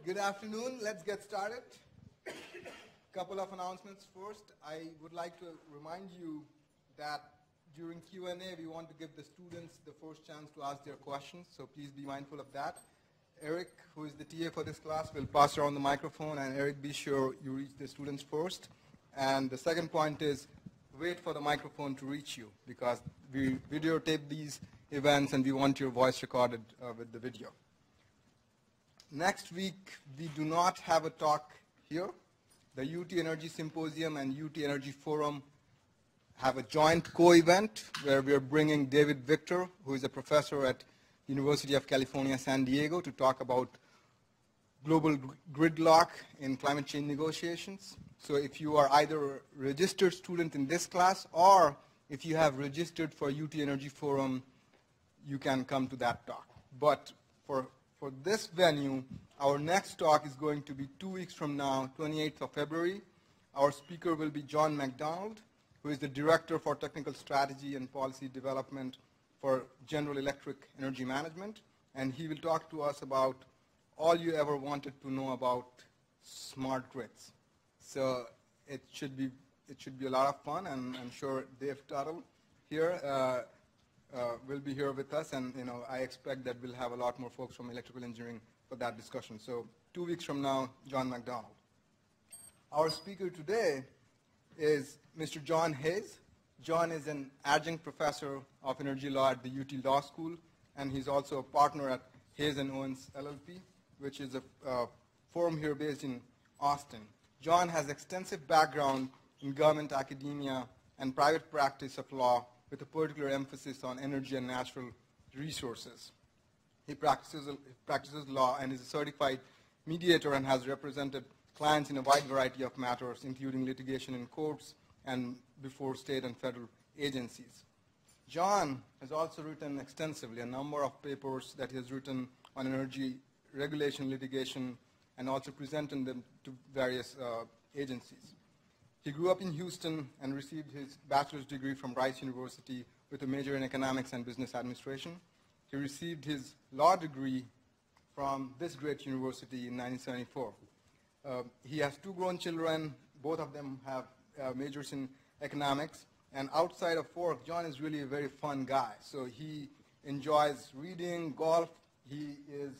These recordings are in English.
Good afternoon. Let's get started. Couple of announcements first. I would like to remind you that during Q&A, we want to give the students the first chance to ask their questions, so please be mindful of that. Eric, who is the TA for this class, will pass around the microphone, and Eric, be sure you reach the students first. And the second point is wait for the microphone to reach you, because we videotape these events and we want your voice recorded with the video. Next week, we do not have a talk here. The UT Energy Symposium and UT Energy Forum have a joint co-event where we are bringing David Victor, who is a professor at University of California, San Diego, to talk about global gridlock in climate change negotiations. So if you are either a registered student in this class or if you have registered for UT Energy Forum, you can come to that talk. But for this venue, our next talk is going to be 2 weeks from now, 28th of February. Our speaker will be John McDonald, who is the Director for Technical Strategy and Policy Development for General Electric Energy Management. And he will talk to us about all you ever wanted to know about smart grids. So it should be a lot of fun, and I'm sure Dave Tuttle here will be here with us, and I expect that we'll have a lot more folks from electrical engineering for that discussion. So 2 weeks from now, John McDonald. Our speaker today is Mr. John Hayes. John is an adjunct professor of energy law at the UT Law School, and he's also a partner at Hayes & Owens LLP, which is a firm here based in Austin. John has extensive background in government, academia, and private practice of law, with a particular emphasis on energy and natural resources. He practices law and is a certified mediator and has represented clients in a wide variety of matters, including litigation in courts and before state and federal agencies. John has also written extensively a number of papers that he has written on energy regulation litigation and also presented them to various agencies. He grew up in Houston and received his bachelor's degree from Rice University with a major in economics and business administration. He received his law degree from this great university in 1974. He has 2 grown children. Both of them have majors in economics. And outside of work, John is really a very fun guy. So he enjoys reading, golf. He is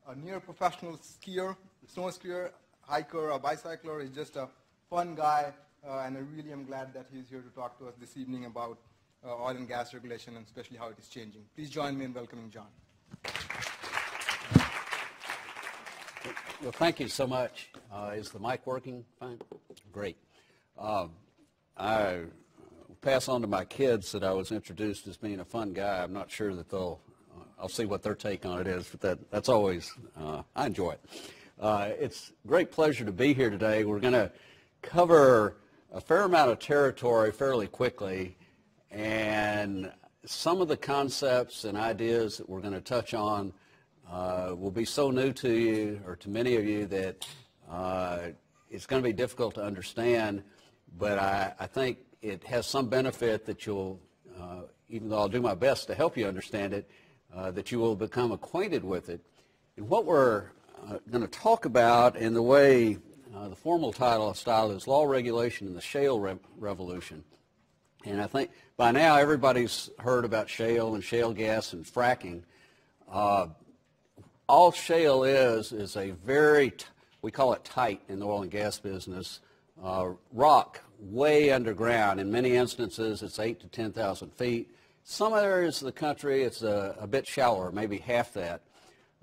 a near professional skier, snow skier, hiker, a bicycler. He's just a fun guy. And I really am glad that he's here to talk to us this evening about oil and gas regulation and especially how it is changing. Please join me in welcoming John. Well, thank you so much. Is the mic working fine? Great. I pass on to my kids that I was introduced as being a fun guy. I'm not sure that I'll see what their take on it is, but that's always, I enjoy it. It's a great pleasure to be here today. We're going to cover a fair amount of territory fairly quickly, and some of the concepts and ideas that we're going to touch on will be so new to you, or to many of you, that it's going to be difficult to understand, but I think it has some benefit that you'll, even though I'll do my best to help you understand it, that you will become acquainted with it. And what we're going to talk about, and the way the formal style is Law, Regulation, and the Shale Revolution. And I think by now everybody's heard about shale and shale gas and fracking. All shale is a very, we call it tight in the oil and gas business, rock way underground. In many instances, it's 8,000 to 10,000 feet. Some areas of the country, it's a bit shallower, maybe half that.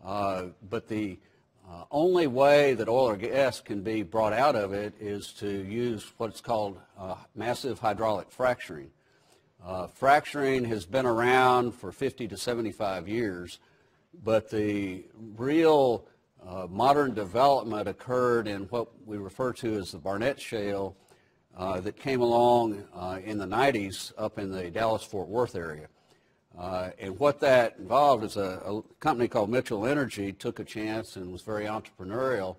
But the only way that oil or gas can be brought out of it is to use what's called massive hydraulic fracturing. Fracturing has been around for 50 to 75 years, but the real modern development occurred in what we refer to as the Barnett Shale that came along in the 90s up in the Dallas-Fort Worth area. And what that involved is a company called Mitchell Energy took a chance and was very entrepreneurial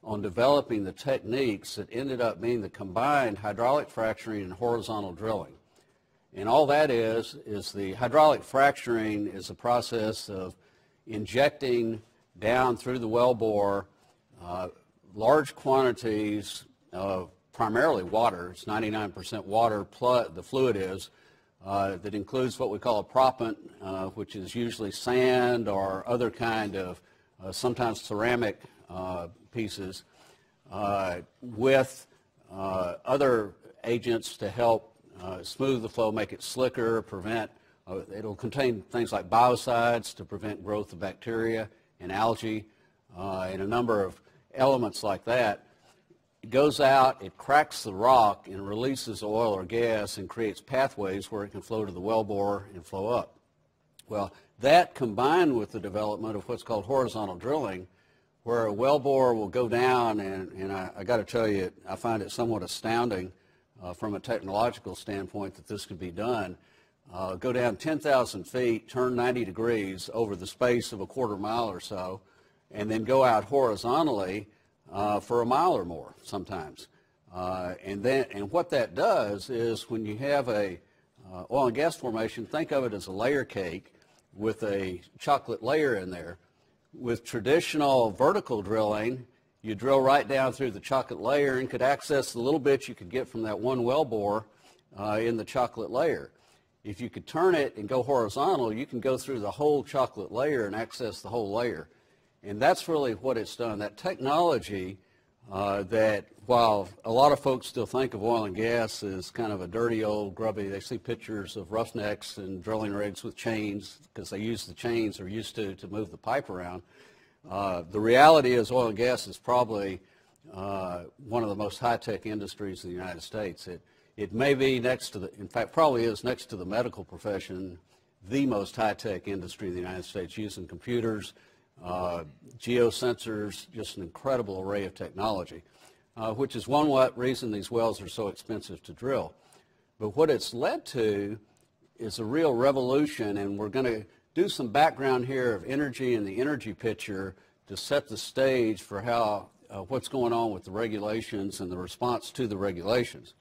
on developing the techniques that ended up being the combined hydraulic fracturing and horizontal drilling. And all that is the hydraulic fracturing is a process of injecting down through the wellbore large quantities of primarily water. It's 99% water, plus the fluid is, that includes what we call a proppant, which is usually sand or other kind of, sometimes ceramic pieces, with other agents to help smooth the flow, make it slicker, prevent, it'll contain things like biocides to prevent growth of bacteria and algae, and a number of elements like that. It goes out, it cracks the rock and releases oil or gas and creates pathways where it can flow to the wellbore and flow up. Well, that combined with the development of what's called horizontal drilling, where a wellbore will go down, and I got to tell you, I find it somewhat astounding from a technological standpoint that this could be done. Go down 10,000 feet, turn 90 degrees over the space of a quarter mile or so, and then go out horizontally for a mile or more sometimes. And what that does is when you have a oil and gas formation, think of it as a layer cake with a chocolate layer in there. With traditional vertical drilling, you drill right down through the chocolate layer and could access the little bit you could get from that one wellbore in the chocolate layer. If you could turn it and go horizontal, you can go through the whole chocolate layer and access the whole layer. And that's really what it's done. That technology that while a lot of folks still think of oil and gas as kind of a dirty old grubby, they see pictures of roughnecks and drilling rigs with chains because they use the chains or used to move the pipe around. The reality is oil and gas is probably one of the most high-tech industries in the United States. It may be next to the, in fact, probably is next to the medical profession, the most high-tech industry in the United States, using computers, geosensors, just an incredible array of technology, which is one reason these wells are so expensive to drill. But what it's led to is a real revolution, and we're going to do some background here of energy and the energy picture to set the stage for how what's going on with the regulations and the response to the regulations.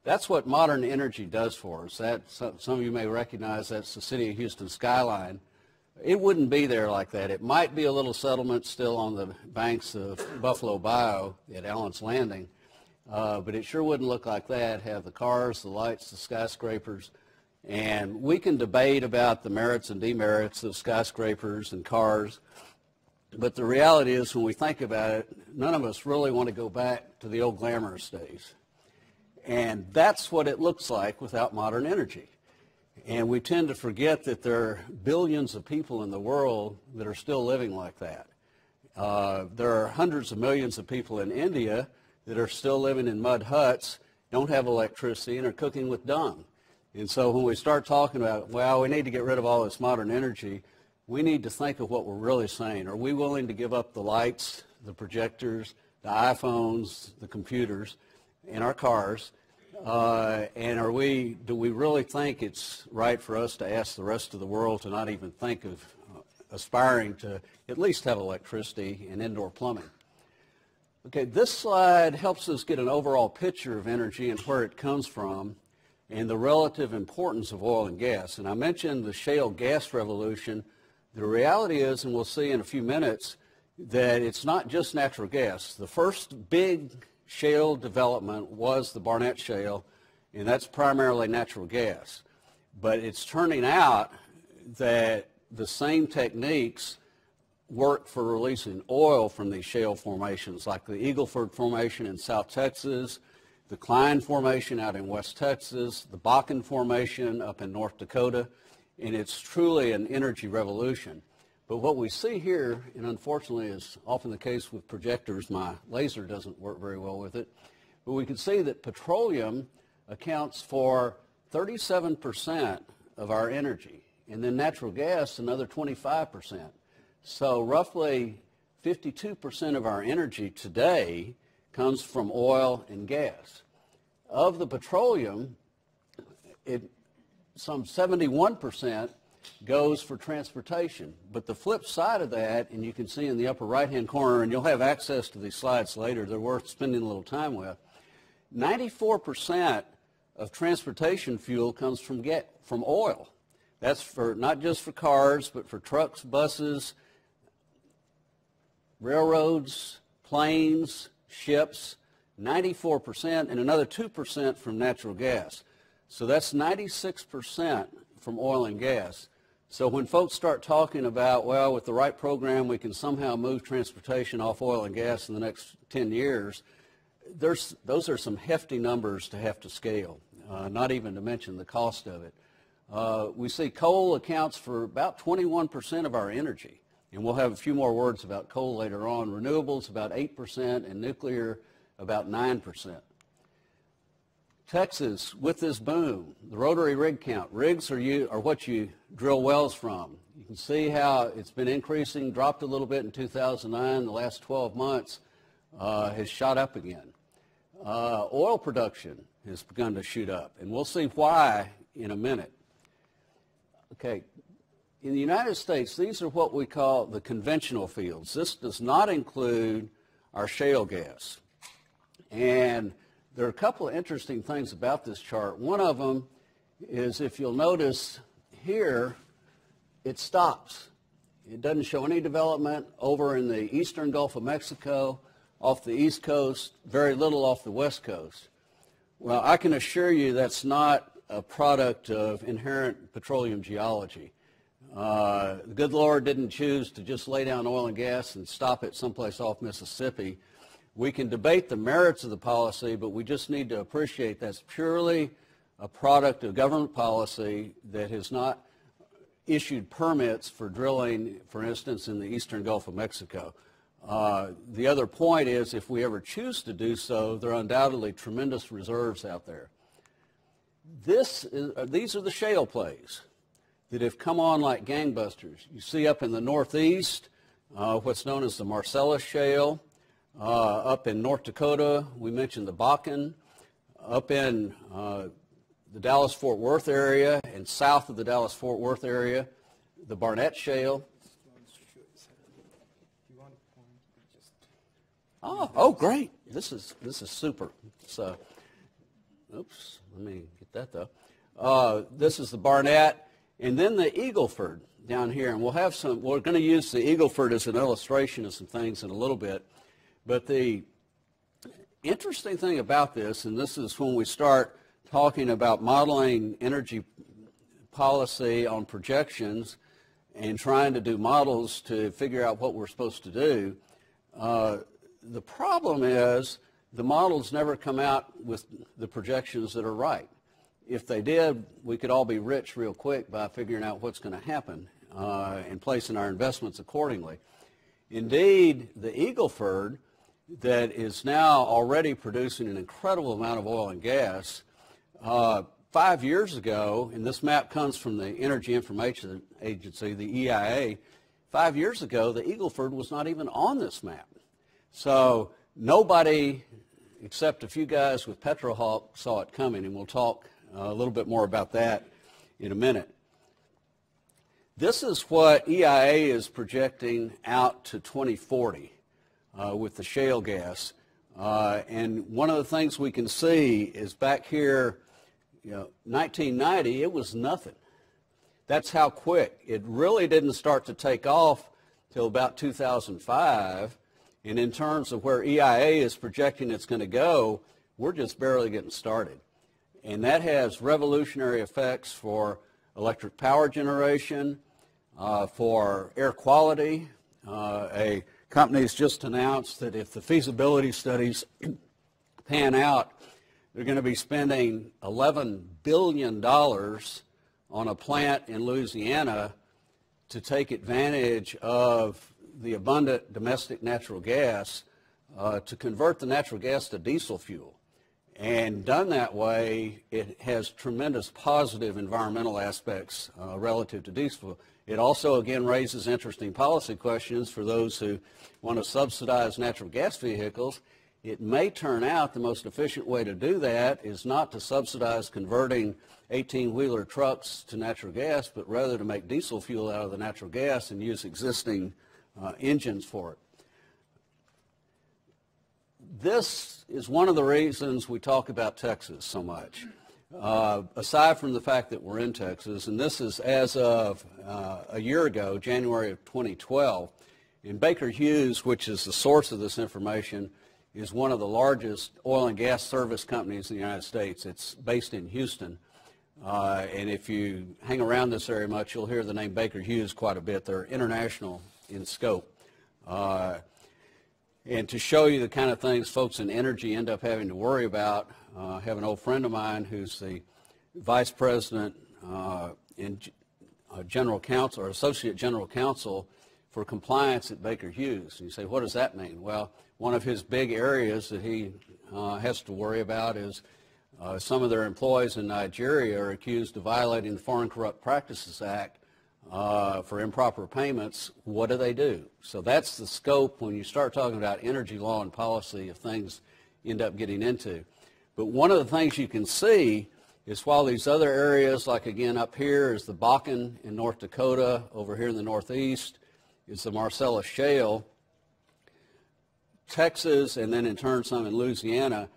That's what modern energy does for us. Some of you may recognize that's the city of Houston skyline. It wouldn't be there like that. It might be a little settlement still on the banks of Buffalo Bayou at Allen's Landing, but it sure wouldn't look like that, have the cars, the lights, the skyscrapers. And we can debate about the merits and demerits of skyscrapers and cars, but the reality is when we think about it, none of us really want to go back to the old glamorous days. And that's what it looks like without modern energy. And we tend to forget that there are billions of people in the world that are still living like that. There are hundreds of millions of people in India that are still living in mud huts, don't have electricity, and are cooking with dung. And so when we start talking about, well, we need to get rid of all this modern energy, we need to think of what we're really saying. Are we willing to give up the lights, the projectors, the iPhones, the computers, and our cars? And do we really think it's right for us to ask the rest of the world to not even think of aspiring to at least have electricity and indoor plumbing? Okay, this slide helps us get an overall picture of energy and where it comes from and the relative importance of oil and gas. And I mentioned the shale gas revolution. The reality is, and we'll see in a few minutes, that it's not just natural gas. The first big shale development was the Barnett Shale, and that's primarily natural gas. But it's turning out that the same techniques work for releasing oil from these shale formations, like the Eagle Ford Formation in South Texas, the Klein Formation out in West Texas, the Bakken Formation up in North Dakota, and it's truly an energy revolution. But what we see here, and unfortunately is often the case with projectors, my laser doesn't work very well with it, but we can see that petroleum accounts for 37% of our energy, and then natural gas another 25%. So roughly 52% of our energy today comes from oil and gas. Of the petroleum, some 71% goes for transportation. But the flip side of that, and you can see in the upper right-hand corner, and you'll have access to these slides later, they're worth spending a little time with, 94% of transportation fuel comes from oil. That's for not just for cars, but for trucks, buses, railroads, planes, ships, 94%, and another 2% from natural gas. So that's 96% from oil and gas. So when folks start talking about, well, with the right program, we can somehow move transportation off oil and gas in the next 10 years, those are some hefty numbers to have to scale, not even to mention the cost of it. We see coal accounts for about 21% of our energy, and we'll have a few more words about coal later on. Renewables about 8%, and nuclear about 9%. Texas, with this boom, the rotary rig count. Rigs are what you drill wells from. You can see how it's been increasing, dropped a little bit in 2009. The last 12 months has shot up again. Oil production has begun to shoot up, and we'll see why in a minute. Okay, in the United States, these are what we call the conventional fields. This does not include our shale gas. And there are a couple of interesting things about this chart. One of them is, if you'll notice here, it stops. It doesn't show any development over in the eastern Gulf of Mexico, off the east coast, very little off the west coast. Well, I can assure you that's not a product of inherent petroleum geology. The good Lord didn't choose to just lay down oil and gas and stop it someplace off Mississippi. We can debate the merits of the policy, but we just need to appreciate that's purely a product of government policy that has not issued permits for drilling, for instance, in the eastern Gulf of Mexico. The other point is, if we ever choose to do so, there are undoubtedly tremendous reserves out there. These are the shale plays that have come on like gangbusters. You see up in the northeast what's known as the Marcellus Shale. Up in North Dakota, we mentioned the Bakken. Up in the Dallas-Fort Worth area and south of the Dallas-Fort Worth area, the Barnett Shale. Oh, great! This is super. So, oops, let me get that though. This is the Barnett, and then the Eagle Ford down here, and we'll have some. We're going to use the Eagle Ford as an illustration of some things in a little bit. But the interesting thing about this, and this is when we start talking about modeling energy policy on projections and trying to do models to figure out what we're supposed to do, the problem is the models never come out with the projections that are right. If they did, we could all be rich real quick by figuring out what's going to happen and placing our investments accordingly. Indeed, the Eagle Ford, that is now already producing an incredible amount of oil and gas. 5 years ago, and this map comes from the Energy Information Agency, the EIA, 5 years ago, the Eagle Ford was not even on this map. So nobody, except a few guys with Petrohawk, saw it coming, and we'll talk a little bit more about that in a minute. This is what EIA is projecting out to 2040. With the shale gas. And one of the things we can see is back here, 1990, it was nothing. That's how quick. It really didn't start to take off till about 2005. And in terms of where EIA is projecting it's going to go, we're just barely getting started. And that has revolutionary effects for electric power generation, for air quality. A company's just announced that if the feasibility studies pan out, they're going to be spending $11 billion on a plant in Louisiana to take advantage of the abundant domestic natural gas to convert the natural gas to diesel fuel. And done that way, it has tremendous positive environmental aspects relative to diesel. It also, again, raises interesting policy questions for those who want to subsidize natural gas vehicles. It may turn out the most efficient way to do that is not to subsidize converting 18-wheeler trucks to natural gas, but rather to make diesel fuel out of the natural gas and use existing engines for it. This is one of the reasons we talk about Texas so much. Aside from the fact that we're in Texas, and this is as of a year ago, January of 2012, And Baker Hughes, which is the source of this information, is one of the largest oil and gas service companies in the United States. It's based in Houston. And if you hang around this area much, you'll hear the name Baker Hughes quite a bit. They're international in scope. And to show you the kind of things folks in energy end up having to worry about, I have an old friend of mine who's the vice president and general counsel, or associate general counsel for compliance at Baker Hughes. And you say, what does that mean? Well, one of his big areas that he has to worry about is some of their employees in Nigeria are accused of violating the Foreign Corrupt Practices Act for improper payments. What do? So that's the scope when you start talking about energy law and policy of things you end up getting into. But one of the things you can see is while these other areas, like again up here is the Bakken in North Dakota, over here in the Northeast is the Marcellus Shale, Texas, and then in turn some in Louisiana,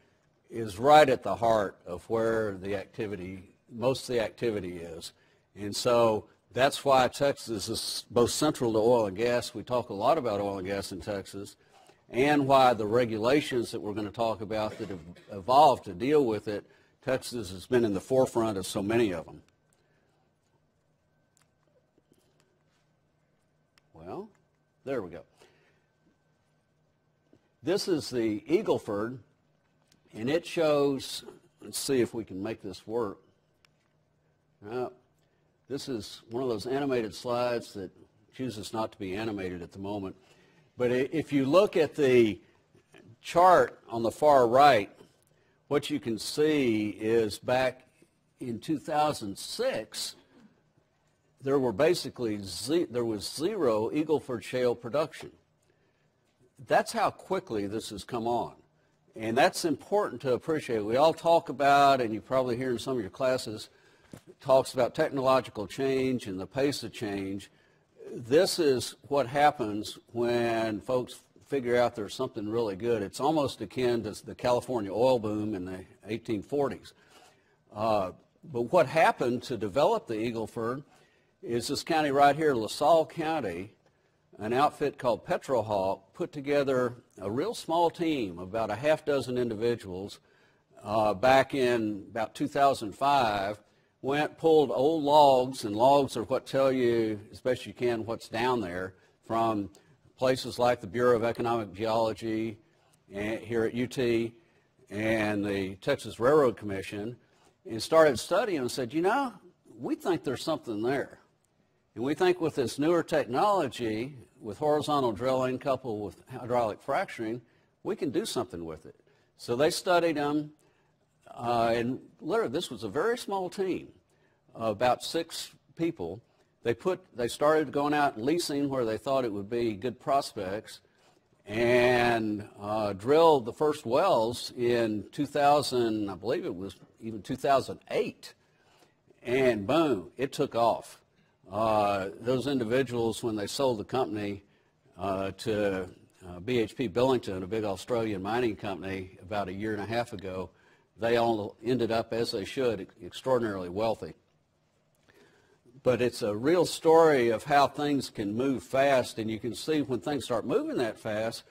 is right at the heart of where the activity, most of the activity is. And so that's why Texas is both central to oil and gas. We talk a lot about oil and gas in Texas, and why the regulations that we're going to talk about that have evolved to deal with it, Texas has been in the forefront of so many of them. Well, there we go. This is the Eagle Ford, and it shows, let's see if we can make this work. This is one of those animated slides that chooses not to be animated at the moment. But if you look at the chart on the far right, what you can see is back in 2006, there was zero Eagle Ford shale production. That's how quickly this has come on. And that's important to appreciate. We all talk about, and you probably hear in some of your classes, talks about technological change and the pace of change. This is what happens when folks figure out there's something really good. It's almost akin to the California oil boom in the 1840s. But what happened to develop the Eagle Ford is this county right here, LaSalle County, an outfit called Petrohawk put together a real small team, about a half dozen individuals, back in about 2005, pulled old logs, and logs are what tell you, as best you can, what's down there, from places like the Bureau of Economic Geology here at UT and the Texas Railroad Commission, and started studying and said, you know, we think there's something there. And we think with this newer technology, with horizontal drilling coupled with hydraulic fracturing, we can do something with it. So they studied them, and literally this was a very small team, about 6 people. They started going out and leasing where they thought it would be good prospects, and drilled the first wells in 2000, I believe it was even 2008, and boom, it took off. Those individuals, when they sold the company to BHP Billington, a big Australian mining company, about 1.5 years ago, they all ended up, as they should, extraordinarily wealthy. But it's a real story of how things can move fast, and you can see when things start moving that fast,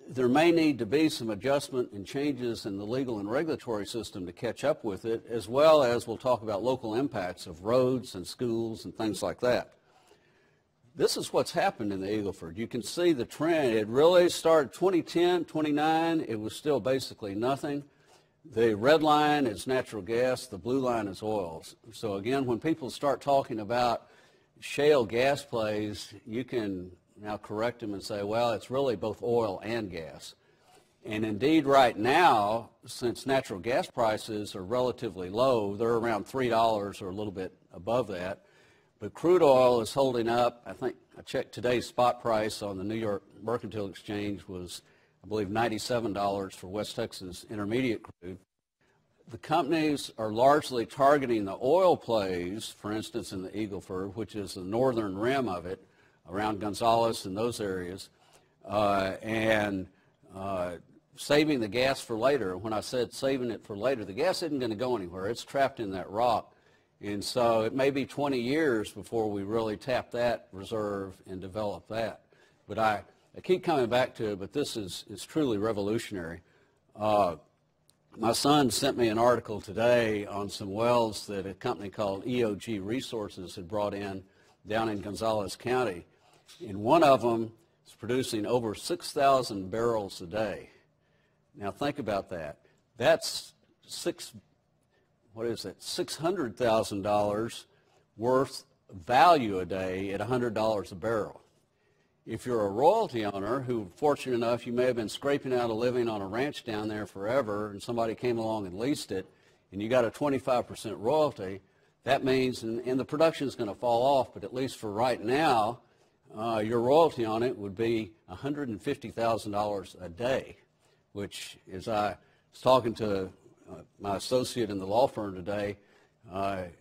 there may need to be some adjustment and changes in the legal and regulatory system to catch up with it, as well as we'll talk about local impacts of roads and schools and things like that. This is what's happened in the Eagle Ford. You can see the trend. It really started 2010, 29. It was still basically nothing. The red line is natural gas. The blue line is oils. So again, when people start talking about shale gas plays, you can now correct them and say, well, it's really both oil and gas. And indeed, right now, since natural gas prices are relatively low, they're around $3 or a little bit above that. But crude oil is holding up. I think I checked today's spot price on the New York Mercantile Exchange was, I believe, $97 for West Texas Intermediate crude. The companies are largely targeting the oil plays, for instance, in the Eagle Ford, which is the northern rim of it, around Gonzales and those areas, and saving the gas for later. When I said saving it for later, the gas isn't going to go anywhere. It's trapped in that rock. And so it may be 20 years before we really tap that reserve and develop that. but I keep coming back to it, but this is truly revolutionary. My son sent me an article today on some wells that a company called EOG Resources had brought in down in Gonzales County, and one of them is producing over 6,000 barrels a day. Now think about that. That's $600,000 worth value a day at $100 a barrel. If you're a royalty owner who, fortunate enough, you may have been scraping out a living on a ranch down there forever, and somebody came along and leased it, and you got a 25% royalty, that means, and the production is going to fall off, but at least for right now, your royalty on it would be $150,000 a day, which, as I was talking to my associate in the law firm today,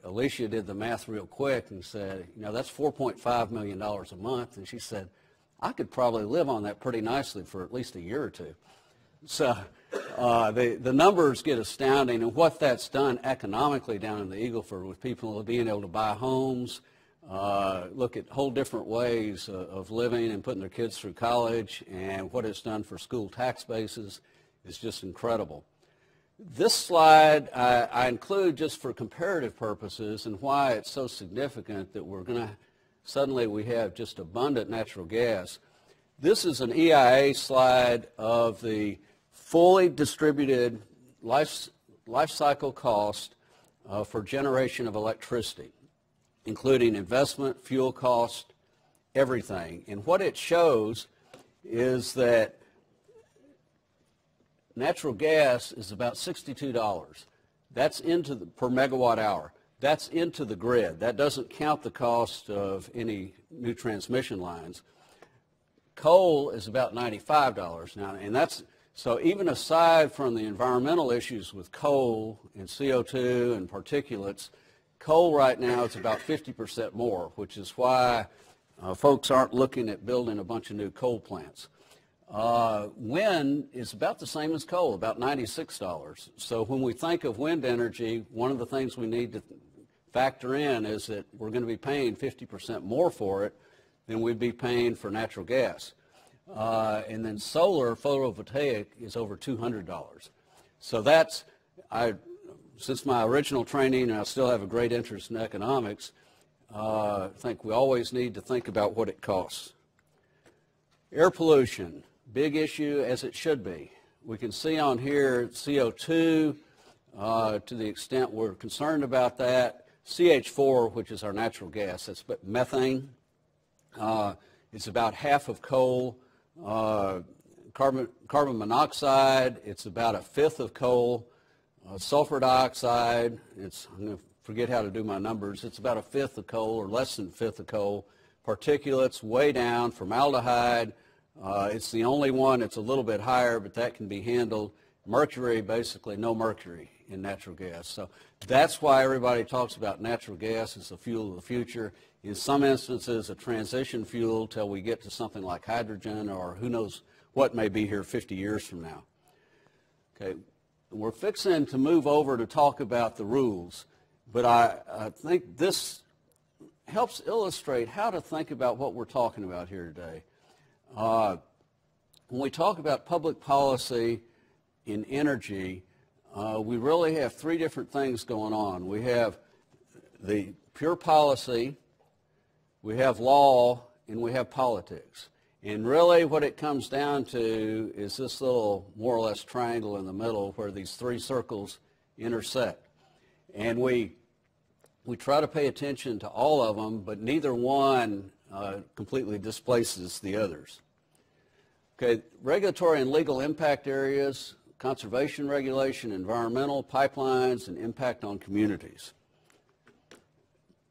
Alicia did the math real quick and said, that's $4.5 million a month, and she said, I could probably live on that pretty nicely for at least a year or two. So the numbers get astounding, and what that's done economically down in the Eagle Ford with people being able to buy homes, look at whole different ways of living and putting their kids through college, and what it's done for school tax bases is just incredible. This slide I include just for comparative purposes and why it's so significant that we're going to suddenly we have just abundant natural gas. This is an EIA slide of the fully distributed life cycle cost for generation of electricity, including investment, fuel cost, everything. And what it shows is that natural gas is about $62. That's per megawatt hour. That's into the grid. That doesn't count the cost of any new transmission lines. Coal is about $95 now, and so even aside from the environmental issues with coal and CO2 and particulates, coal right now is about 50% more, which is why folks aren't looking at building a bunch of new coal plants. Wind is about the same as coal, about $96. So when we think of wind energy, one of the things we need to factor in is that we're going to be paying 50% more for it than we'd be paying for natural gas. And then solar photovoltaic is over $200. So since my original training, and I still have a great interest in economics, I think we always need to think about what it costs. Air pollution, big issue as it should be. We can see on here CO2 to the extent we're concerned about that. CH4, which is our natural gas, that's methane. It's about half of coal. Carbon monoxide, it's about a fifth of coal. Sulfur dioxide, I'm going to forget how to do my numbers, it's about a fifth of coal or less than a fifth of coal. Particulates, way down. Formaldehyde, it's the only one that's a little bit higher, but that can be handled. Mercury, basically no mercury in natural gas. So that's why everybody talks about natural gas as the fuel of the future. In some instances, a transition fuel till we get to something like hydrogen, or who knows what may be here 50 years from now. Okay, we're fixing to move over to talk about the rules, but I think this helps illustrate how to think about what we're talking about here today. When we talk about public policy in energy, we really have three different things going on. We have the pure policy, we have law, and we have politics. And really what it comes down to is this little more or less triangle in the middle where these three circles intersect. And we try to pay attention to all of them, but neither one completely displaces the others. Okay, regulatory and legal impact areas, conservation regulation, environmental, pipelines, and impact on communities.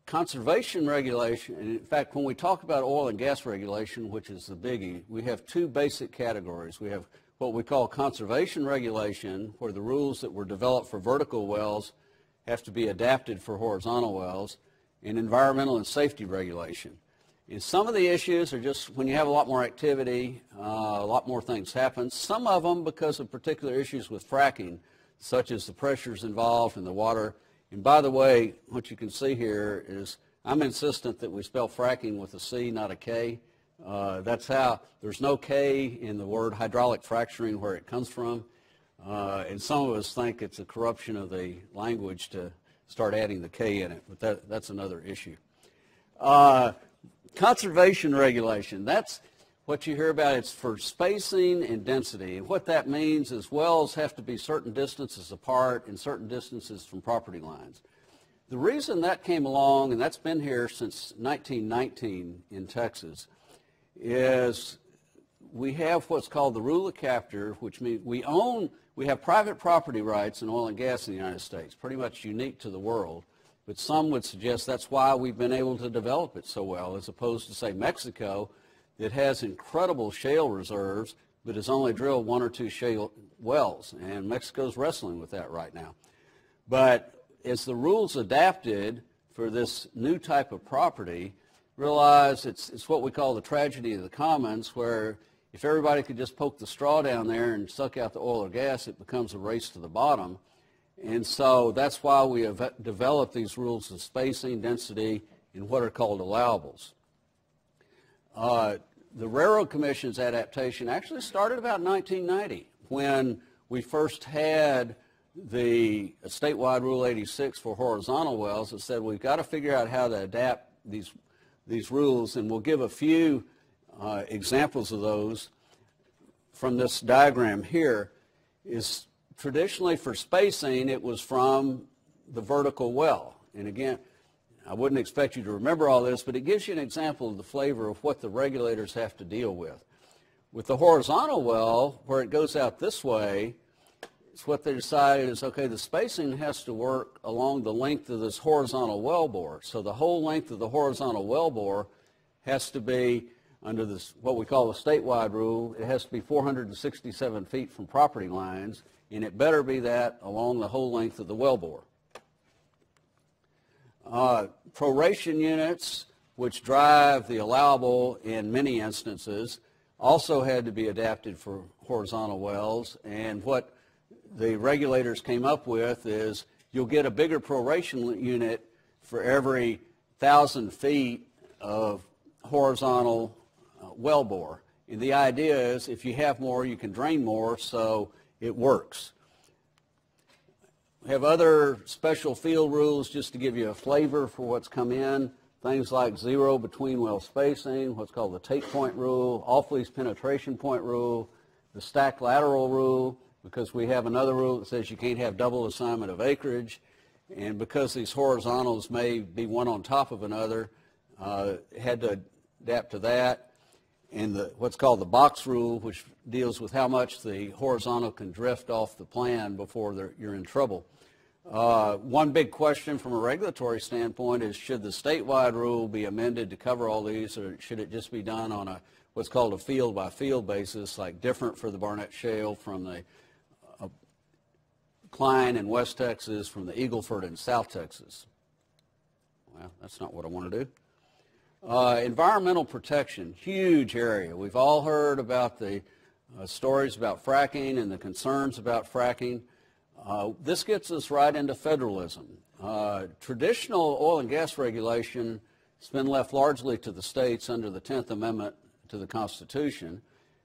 Conservation regulation, and in fact, when we talk about oil and gas regulation, which is the biggie, we have two basic categories. We have what we call conservation regulation, where the rules that were developed for vertical wells have to be adapted for horizontal wells, and environmental and safety regulation. And some of the issues are just when you have a lot more activity, a lot more things happen. Some of them because of particular issues with fracking, such as the pressures involved in the water. And by the way, what you can see here is I'm insistent that we spell fracking with a C, not a K. That's how, there's no K in the word hydraulic fracturing where it comes from. And some of us think it's a corruption of the language to start adding the K in it, but that's another issue. Conservation regulation, that's what you hear about. It's for spacing and density. And what that means is wells have to be certain distances apart and certain distances from property lines. The reason that came along, and that's been here since 1919 in Texas, is we have what's called the rule of capture, which means we have private property rights in oil and gas in the United States, pretty much unique to the world. But some would suggest that's why we've been able to develop it so well, as opposed to, say, Mexico, that has incredible shale reserves, but has only drilled 1 or 2 shale wells. And Mexico's wrestling with that right now. But as the rules adapted for this new type of property, realize it's what we call the tragedy of the commons, where if everybody could just poke the straw down there and suck out the oil or gas, it becomes a race to the bottom. And so that's why we have developed these rules of spacing, density, and what are called allowables. The Railroad Commission's adaptation actually started about 1990 when we first had the statewide Rule 86 for horizontal wells that said we've got to figure out how to adapt these rules, and we'll give a few examples of those from this diagram here. Is traditionally for spacing, it was from the vertical well. And again, I wouldn't expect you to remember all this, but it gives you an example of the flavor of what the regulators have to deal with. With the horizontal well, where it goes out this way, it's what they decided is, okay, the spacing has to work along the length of this horizontal wellbore. So the whole length of the horizontal wellbore has to be, under this what we call the statewide rule, it has to be 467 feet from property lines, and it better be that along the whole length of the wellbore. Proration units, which drive the allowable in many instances, also had to be adapted for horizontal wells. And what the regulators came up with is you'll get a bigger proration unit for every 1,000 feet of horizontal wellbore. And the idea is if you have more, you can drain more, so it works. We have other special field rules just to give you a flavor for what's come in. Things like zero between well spacing, what's called the take point rule, off-lease penetration point rule, the stacked lateral rule, because we have another rule that says you can't have double assignment of acreage. And because these horizontals may be one on top of another, had to adapt to that. And what's called the box rule, which deals with how much the horizontal can drift off the plan before you're in trouble. One big question from a regulatory standpoint is, should the statewide rule be amended to cover all these, or should it just be done on what's called a field-by-field basis, like different for the Barnett Shale from the Klein in West Texas, from the Eagle Ford in South Texas? Well, that's not what I want to do. Environmental protection, huge area. We've all heard about the stories about fracking and the concerns about fracking. This gets us right into federalism. Traditional oil and gas regulation has been left largely to the states under the 10th Amendment to the Constitution.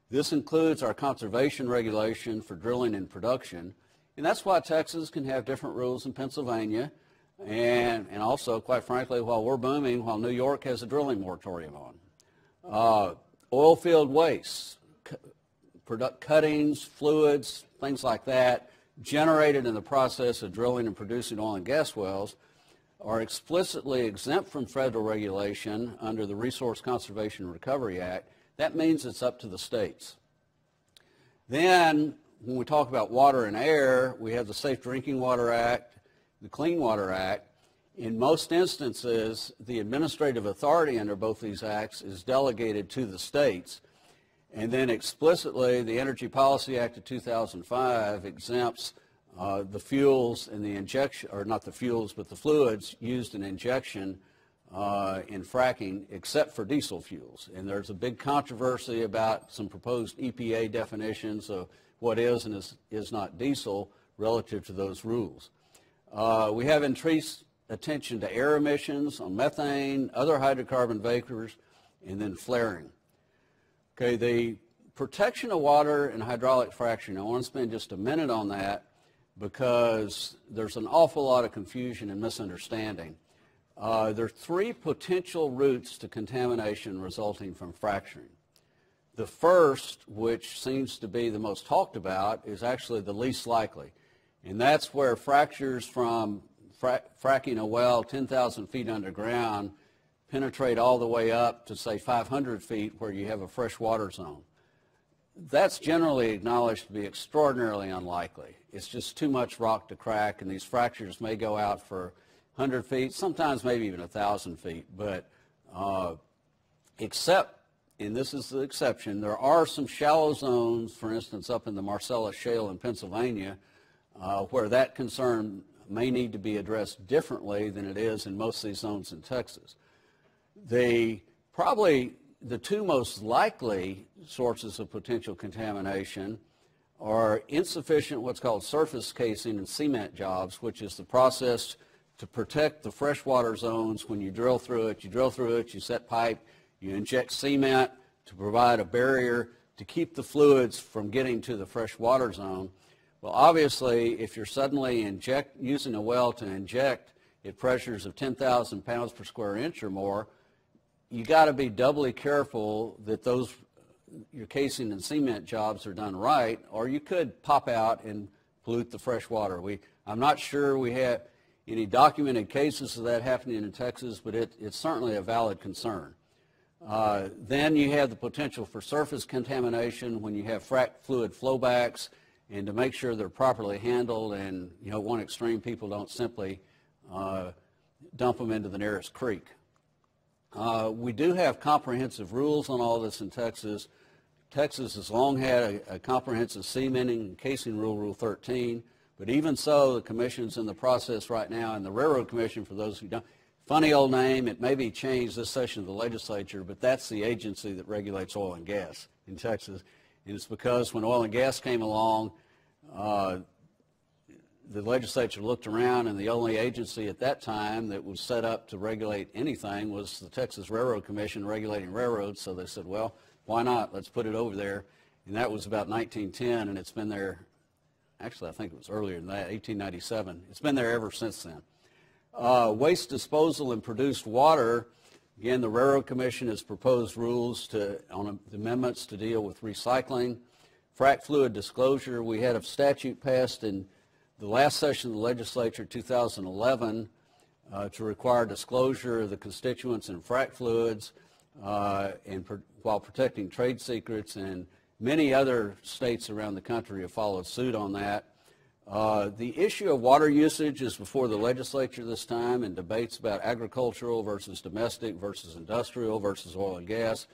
This includes our conservation regulation for drilling and production, and that's why Texas can have different rules than Pennsylvania. And also, quite frankly, while we're booming, while New York has a drilling moratorium on. Oil field wastes, cuttings, fluids, things like that, generated in the process of drilling and producing oil and gas wells, are explicitly exempt from federal regulation under the Resource Conservation and Recovery Act. That means it's up to the states. Then, when we talk about water and air, we have the Safe Drinking Water Act, the Clean Water Act. In most instances, the administrative authority under both these acts is delegated to the states. And then explicitly, the Energy Policy Act of 2005 exempts the fuels and the injection, or not the fuels, but the fluids used in injection in fracking, except for diesel fuels. And there's a big controversy about some proposed EPA definitions of what is and is not diesel relative to those rules. We have increased attention to air emissions on methane, other hydrocarbon vapors, and then flaring. Okay, the protection of water and hydraulic fracturing, I want to spend just a minute on that because there's an awful lot of confusion and misunderstanding. There are three potential routes to contamination resulting from fracturing. The first, which seems to be the most talked about, is actually the least likely. And that's where fractures from fracking a well 10,000 feet underground penetrate all the way up to, say, 500 feet where you have a freshwater zone. That's generally acknowledged to be extraordinarily unlikely. It's just too much rock to crack, and these fractures may go out for 100 feet, sometimes maybe even 1,000 feet. But except, and this is the exception, there are some shallow zones, for instance, up in the Marcellus Shale in Pennsylvania, where that concern may need to be addressed differently than it is in most of these zones in Texas. Probably the two most likely sources of potential contamination are insufficient what's called surface casing and cement jobs, which is the process to protect the freshwater zones. When you drill through it, you set pipe, you inject cement to provide a barrier to keep the fluids from getting to the freshwater zone. Well, obviously, if you're suddenly using a well to inject at pressures of 10,000 pounds per square inch or more, you got to be doubly careful that your casing and cement jobs are done right, or you could pop out and pollute the fresh water. I'm not sure we have any documented cases of that happening in Texas, but it's certainly a valid concern. Then you have the potential for surface contamination when you have frac fluid flowbacks, and to make sure they're properly handled, and one extreme, people don't simply dump them into the nearest creek. We do have comprehensive rules on all this in Texas. Texas has long had a comprehensive cementing and casing rule, Rule 13, but even so, the commission's in the process right now, and the Railroad Commission, for those who don't, funny old name, it may be changed this session of the legislature, but that's the agency that regulates oil and gas in Texas. And it's because when oil and gas came along, the legislature looked around, and the only agency at that time that was set up to regulate anything was the Texas Railroad Commission regulating railroads. So they said, well, why not? Let's put it over there. And that was about 1910, and it's been there, actually I think it was earlier than that, 1897. It's been there ever since then. Waste disposal and produced water, again, the Railroad Commission has proposed rules on amendments to deal with recycling. Frac fluid disclosure, we had a statute passed in the last session of the legislature, 2011, to require disclosure of the constituents in frac fluids while protecting trade secrets, and many other states around the country have followed suit on that. The issue of water usage is before the legislature this time, and debates about agricultural versus domestic versus industrial versus oil and gas.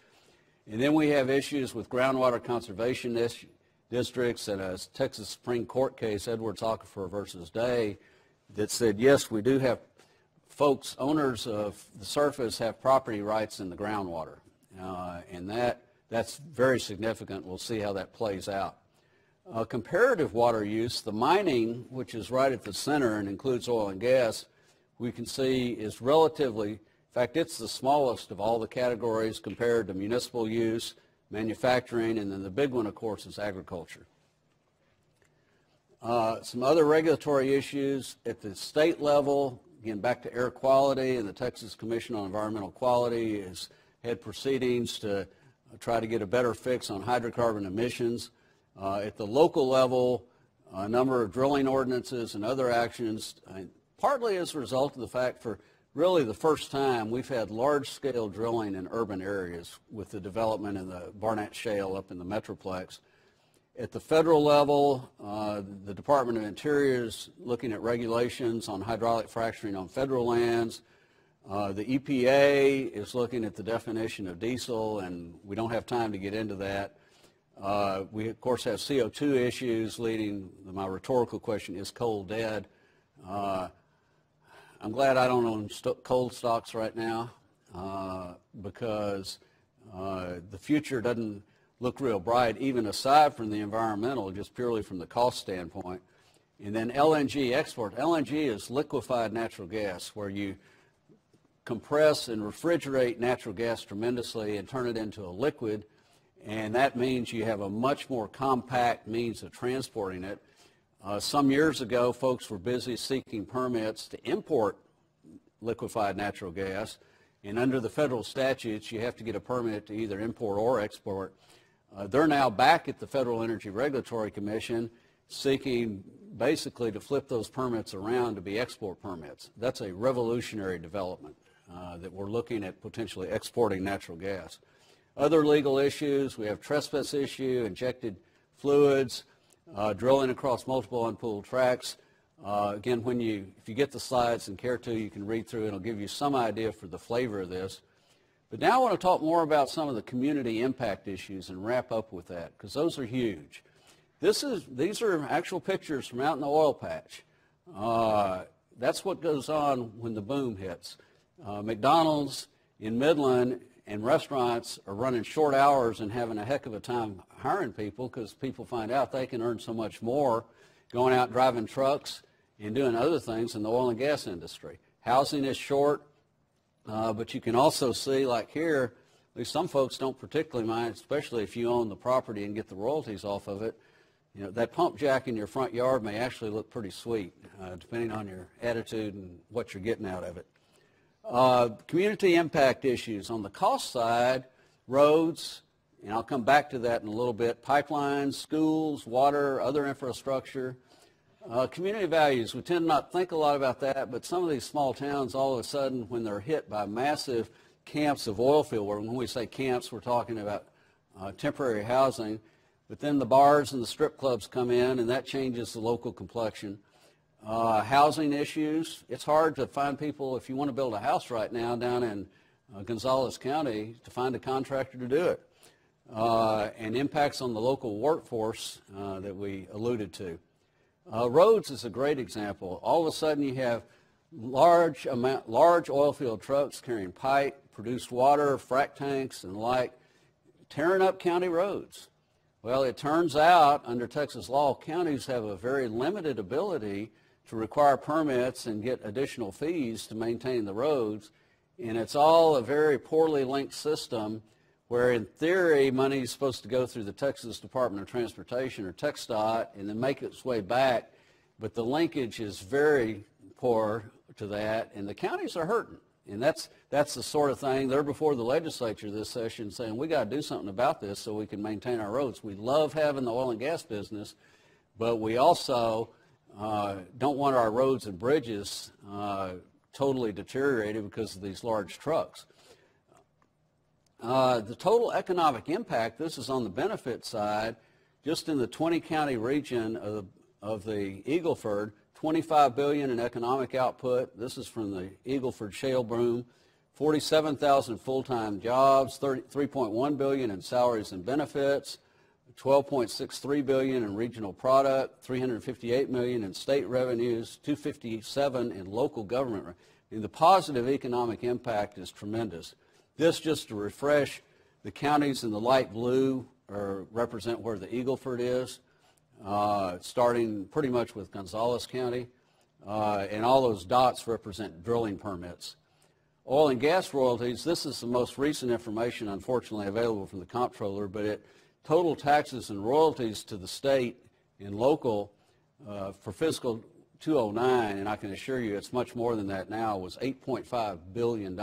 And then we have issues with groundwater conservation districts, and a Texas Supreme Court case, Edwards Aquifer versus Day, that said, yes, we do have folks, owners of the surface, have property rights in the groundwater. And that's very significant. We'll see how that plays out. Comparative water use, the mining, which is right at the center and includes oil and gas, we can see is relatively, in fact, it's the smallest of all the categories compared to municipal use, manufacturing, and then the big one, of course, is agriculture. Some other regulatory issues at the state level, again, back to air quality, and the Texas Commission on Environmental Quality has had proceedings to try to get a better fix on hydrocarbon emissions. At the local level, a number of drilling ordinances and other actions, partly as a result of the fact for really the first time we've had large-scale drilling in urban areas with the development in the Barnett Shale up in the Metroplex. At the federal level, the Department of Interior is looking at regulations on hydraulic fracturing on federal lands. The EPA is looking at the definition of diesel, and we don't have time to get into that. We, of course, have CO2 issues leading, my rhetorical question, is coal dead? I'm glad I don't own coal stocks right now because the future doesn't look real bright, even aside from the environmental, just purely from the cost standpoint. And then LNG export. LNG is liquefied natural gas, where you compress and refrigerate natural gas tremendously and turn it into a liquid. and that means you have a much more compact means of transporting it. Some years ago, folks were busy seeking permits to import liquefied natural gas, and under the federal statutes, you have to get a permit to either import or export. They're now back at the Federal Energy Regulatory Commission seeking basically to flip those permits around to be export permits. That's a revolutionary development that we're looking at potentially exporting natural gas. Other legal issues, we have trespass issue, injected fluids, drilling across multiple unpooled tracks. Again, if you get the slides and care to, you can read through. It'll give you some idea for the flavor of this. But now I want to talk more about some of the community impact issues and wrap up with that, because those are huge. These are actual pictures from out in the oil patch. That's what goes on when the boom hits. McDonald's in Midland and restaurants are running short hours and having a heck of a time hiring people because people find out they can earn so much more going out driving trucks and doing other things in the oil and gas industry. Housing is short, but you can also see, like here, at least some folks don't particularly mind, especially if you own the property and get the royalties off of it. You know, that pump jack in your front yard may actually look pretty sweet, depending on your attitude and what you're getting out of it. Community impact issues. On the cost side, roads, and I'll come back to that in a little bit, pipelines, schools, water, other infrastructure. Community values, we tend not to think a lot about that, but some of these small towns, all of a sudden, when they're hit by massive camps of oil field, where when we say camps, we're talking about temporary housing, but then the bars and the strip clubs come in, and that changes the local complexion. Housing issues, it's hard to find people, if you want to build a house right now down in Gonzales County, to find a contractor to do it. And impacts on the local workforce that we alluded to. Roads is a great example. All of a sudden you have large oil field trucks carrying pipe, produced water, frac tanks, and the like, tearing up county roads. Well, it turns out, under Texas law, counties have a very limited ability to require permits and get additional fees to maintain the roads, and it's all a very poorly linked system where, in theory, money is supposed to go through the Texas Department of Transportation or TxDOT and then make its way back, but the linkage is very poor to that, and the counties are hurting. And that's the sort of thing, they're before the legislature this session saying, we got to do something about this so we can maintain our roads. We love having the oil and gas business, but we also don't want our roads and bridges totally deteriorated because of these large trucks. The total economic impact, this is on the benefit side, just in the 20-county region of the Eagle Ford, $25 billion in economic output. This is from the Eagle Ford shale boom. 47,000 full-time jobs, $3.1 billion in salaries and benefits, $12.63 billion in regional product, $358 million in state revenues, $257 in local government. And the positive economic impact is tremendous. This, just to refresh, the counties in the light blue represent where the Eagle Ford is, starting pretty much with Gonzales County, and all those dots represent drilling permits. Oil and gas royalties, this is the most recent information, unfortunately, available from the comptroller, but total taxes and royalties to the state and local for fiscal 2009, and I can assure you it's much more than that now, was $8.5 billion.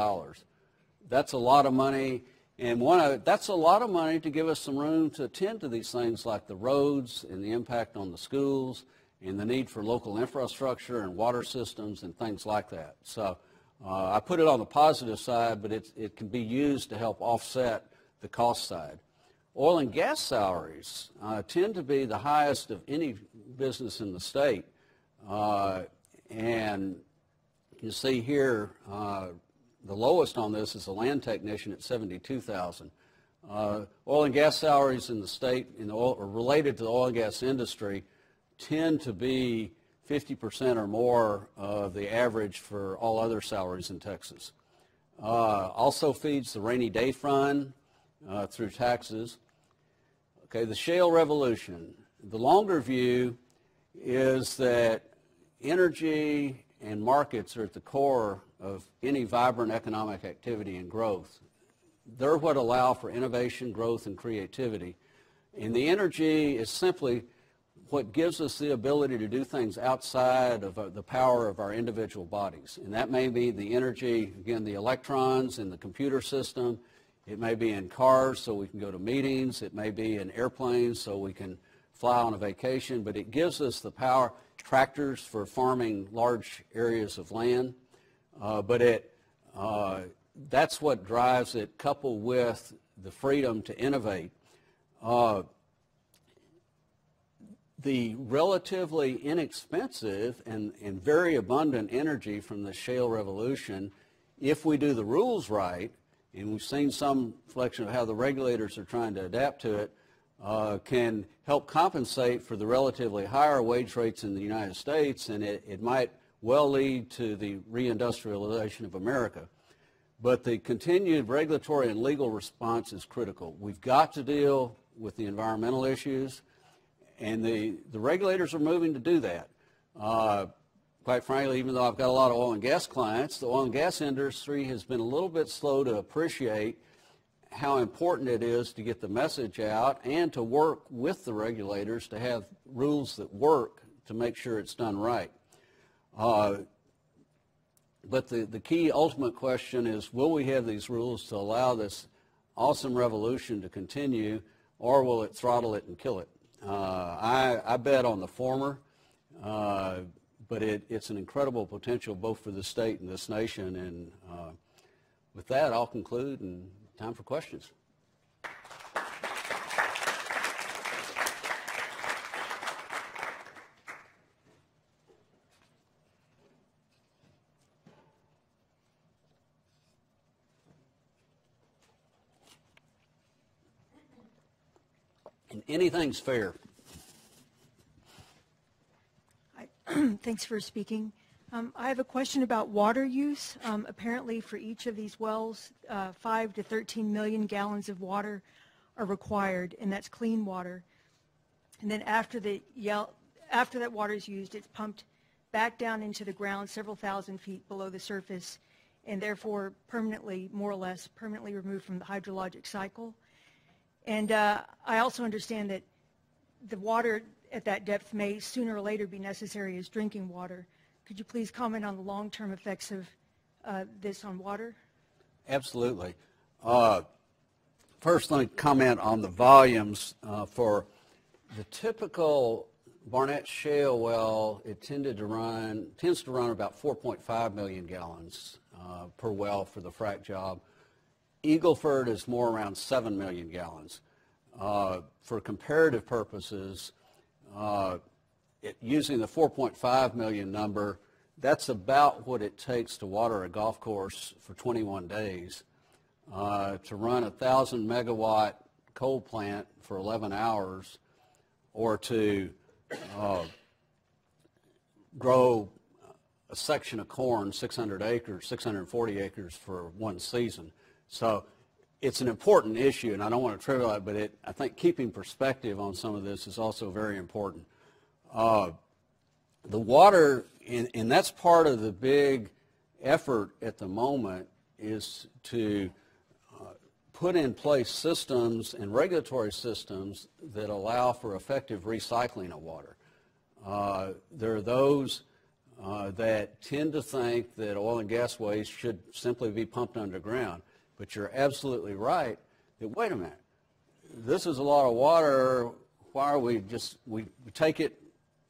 That's a lot of money, and that's a lot of money to give us some room to attend to these things like the roads and the impact on the schools and the need for local infrastructure and water systems and things like that. So I put it on the positive side, but it can be used to help offset the cost side. Oil and gas salaries tend to be the highest of any business in the state. And you see here, the lowest on this is a land technician at $72,000. Oil and gas salaries in the state related to the oil and gas industry tend to be 50% or more of the average for all other salaries in Texas. Also feeds the rainy day fund through taxes. Okay, the shale revolution. The longer view is that energy and markets are at the core of any vibrant economic activity and growth. They're what allow for innovation, growth, and creativity. And the energy is simply what gives us the ability to do things outside of the power of our individual bodies. And that may be the energy, again, the electrons in the computer system. It may be in cars so we can go to meetings. It may be in airplanes so we can fly on a vacation. But it gives us the power, tractors for farming large areas of land. That's what drives it, coupled with the freedom to innovate. The relatively inexpensive and very abundant energy from the shale revolution, if we do the rules right, and we've seen some reflection of how the regulators are trying to adapt to it, can help compensate for the relatively higher wage rates in the United States, and it might well lead to the reindustrialization of America. But the continued regulatory and legal response is critical. We've got to deal with the environmental issues, and the regulators are moving to do that. Quite frankly, even though I've got a lot of oil and gas clients, the oil and gas industry has been a little bit slow to appreciate how important it is to get the message out and to work with the regulators to have rules that work to make sure it's done right. But the key ultimate question is, will we have these rules to allow this awesome revolution to continue, or will it throttle it and kill it? I bet on the former, but it's an incredible potential both for the state and this nation. And with that, I'll conclude, and time for questions. And anything's fair. Thanks for speaking. I have a question about water use. Apparently for each of these wells, 5 to 13 million gallons of water are required, and that's clean water. And then after that water is used, it's pumped back down into the ground several thousand feet below the surface, and therefore permanently, more or less, permanently removed from the hydrologic cycle. And I also understand that the water at that depth may sooner or later be necessary as drinking water. Could you please comment on the long-term effects of this on water? Absolutely. First, let me comment on the volumes. For the typical Barnett Shale well, it tends to run about 4.5 million gallons per well for the frac job. Eagle Ford is more around 7 million gallons. For comparative purposes, using the 4.5 million number, that's about what it takes to water a golf course for 21 days. To run a 1,000 megawatt coal plant for 11 hours, or to grow a section of corn, 600 acres, 640 acres for one season. So it's an important issue, and I don't want to trivialize it, but I think keeping perspective on some of this is also very important. The water, and that's part of the big effort at the moment, is to put in place systems and regulatory systems that allow for effective recycling of water. There are those that tend to think that oil and gas waste should simply be pumped underground. But you're absolutely right that, wait a minute, this is a lot of water. Why are we take it,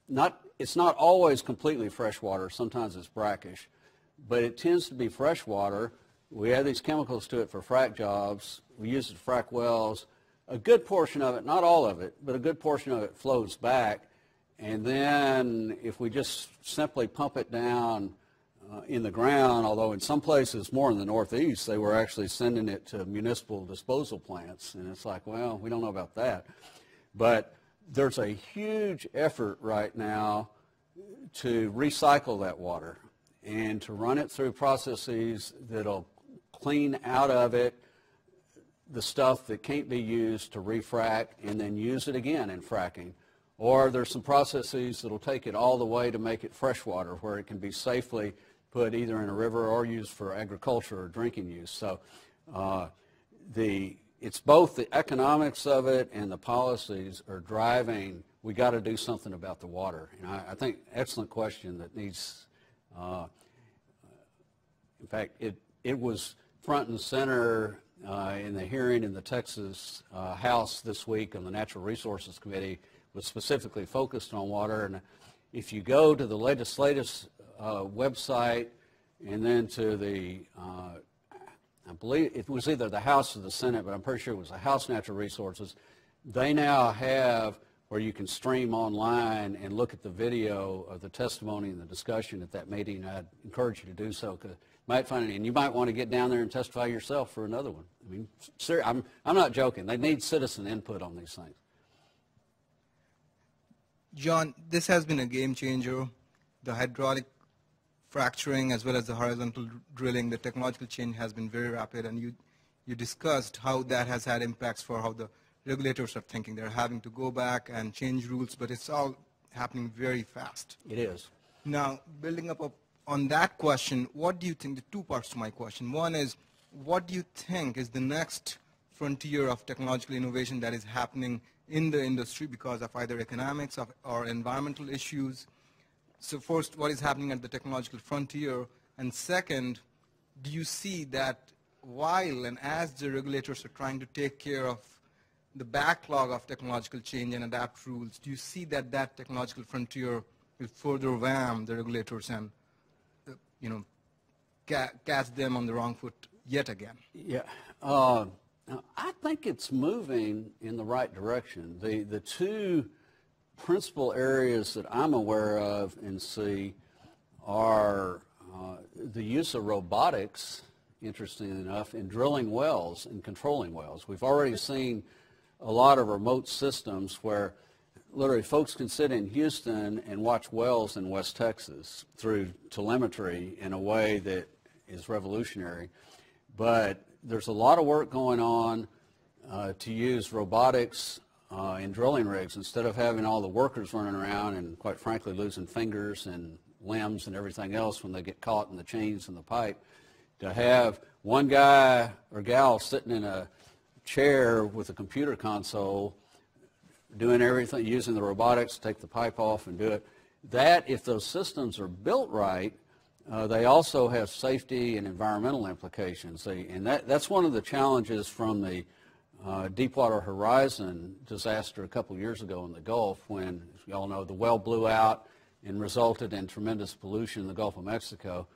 it's not always completely fresh water. Sometimes it's brackish, but it tends to be fresh water. We add these chemicals to it for frac jobs. We use it to frac wells. A good portion of it, not all of it, but a good portion of it flows back. And then if we just simply pump it down in the ground, although in some places, more in the Northeast, they were actually sending it to municipal disposal plants. And it's like, well, we don't know about that. But there's a huge effort right now to recycle that water and to run it through processes that'll clean out of it the stuff that can't be used to refrac and then use it again in fracking. Or there's some processes that'll take it all the way to make it fresh water, where it can be safely put either in a river or used for agriculture or drinking use. So it's both the economics of it and the policies are driving, we got to do something about the water. And I think excellent question that needs, in fact, it was front and center in the hearing in the Texas House this week on the Natural Resources Committee, was specifically focused on water. And if you go to the legislative website and then to the, I believe it was either the House or the Senate, but I'm pretty sure it was the House Natural Resources, they now have where you can stream online and look at the video of the testimony and the discussion at that meeting. I'd encourage you to do so, because you might find it, and you might want to get down there and testify yourself for another one. I mean, I'm not joking. They need citizen input on these things. John, this has been a game changer. The hydraulic fracturing as well as the horizontal drilling, the technological change has been very rapid, and you discussed how that has had impacts for how the regulators are thinking. They're having to go back and change rules, but it's all happening very fast. It is. Now, building up on that question, what do you think, the two parts to my question. One is, what do you think is the next frontier of technological innovation that is happening in the industry because of either economics or environmental issues? So first, what is happening at the technological frontier? And second, do you see that while and as the regulators are trying to take care of the backlog of technological change and adapt rules, do you see that that technological frontier will further wham the regulators and, catch them on the wrong foot yet again? Yeah. I think it's moving in the right direction. The two principal areas that I'm aware of and see are the use of robotics, interestingly enough, in drilling wells and controlling wells. We've already seen a lot of remote systems where literally folks can sit in Houston and watch wells in West Texas through telemetry in a way that is revolutionary. But there's a lot of work going on to use robotics in drilling rigs instead of having all the workers running around and, quite frankly, losing fingers and limbs and everything else when they get caught in the chains and the pipe. To have one guy or gal sitting in a chair with a computer console doing everything, using the robotics to take the pipe off and do it. That, if those systems are built right, they also have safety and environmental implications. And that's one of the challenges from the Deepwater Horizon disaster a couple years ago in the Gulf when, as you all know, the well blew out and resulted in tremendous pollution in the Gulf of Mexico.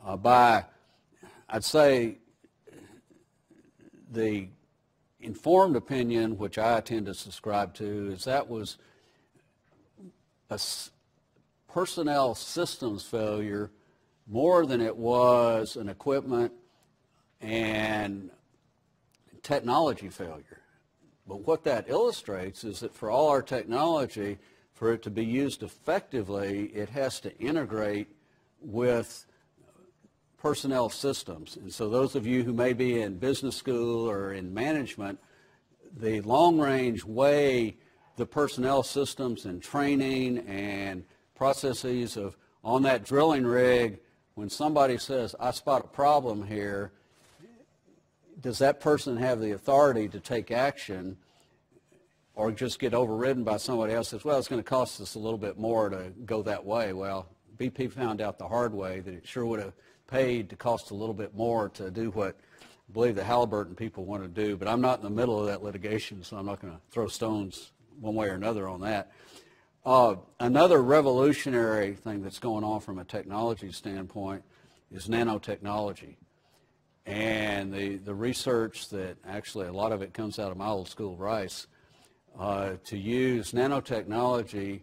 I'd say, the informed opinion, which I tend to subscribe to, is that was a personnel systems failure more than it was an equipment and technology failure. But what that illustrates is that for all our technology, for it to be used effectively, it has to integrate with personnel systems. And so those of you who may be in business school or in management, the long-range way the personnel systems and training and processes of on that drilling rig, when somebody says, I spot a problem here, does that person have the authority to take action or just get overridden by somebody else that says, well, it's going to cost us a little bit more to go that way? Well, BP found out the hard way that it sure would have paid to cost a little bit more to do what I believe the Halliburton people want to do, but I'm not in the middle of that litigation, so I'm not going to throw stones one way or another on that. Another revolutionary thing that's going on from a technology standpoint is nanotechnology. And the research that actually a lot of it comes out of my old school Rice, to use nanotechnology,